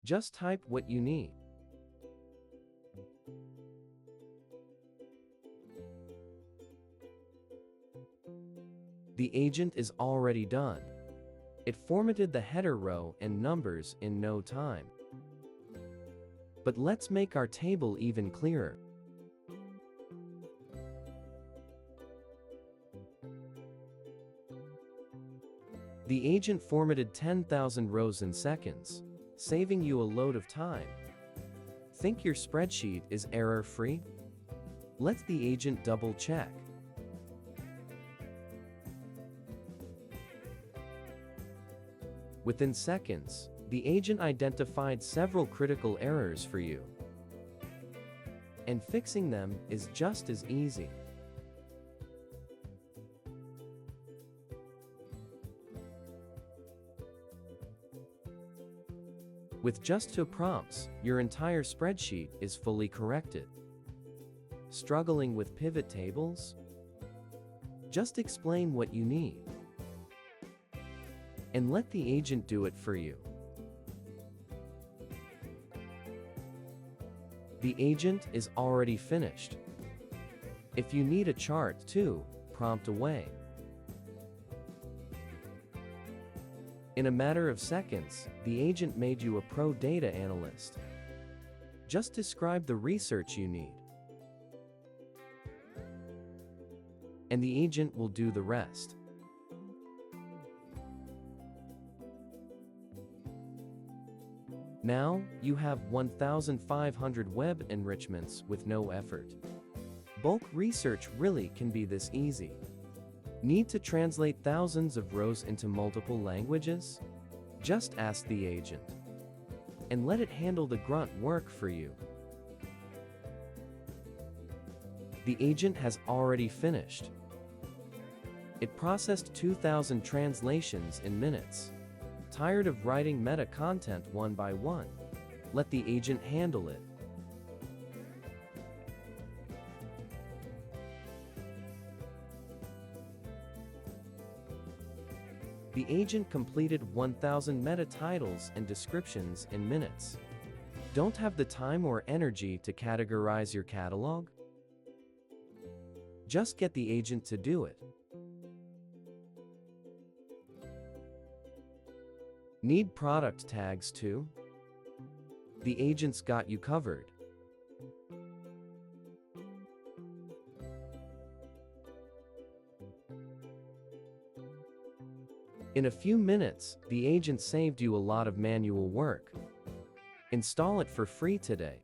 Just type what you need. The agent is already done. It formatted the header row and numbers in no time. But let's make our table even clearer. The agent formatted 10,000 rows in seconds, saving you a load of time. Think your spreadsheet is error-free? Let the agent double-check. Within seconds, the agent identified several critical errors for you. And fixing them is just as easy. With just 2 prompts, your entire spreadsheet is fully corrected. Struggling with pivot tables? Just explain what you need. And let the agent do it for you. The agent is already finished. If you need a chart too, prompt away. In a matter of seconds, the agent made you a pro data analyst. Just describe the research you need. And the agent will do the rest. Now, you have 1,500 web enrichments with no effort. Bulk research really can be this easy. Need to translate thousands of rows into multiple languages? Just ask the agent. And let it handle the grunt work for you. The agent has already finished. It processed 2,000 translations in minutes. Tired of writing meta content one by one? Let the agent handle it. The agent completed 1,000 meta titles and descriptions in minutes. Don't have the time or energy to categorize your catalog? Just get the agent to do it. Need product tags too? The agent's got you covered. In a few minutes, the agent saved you a lot of manual work. Install it for free today.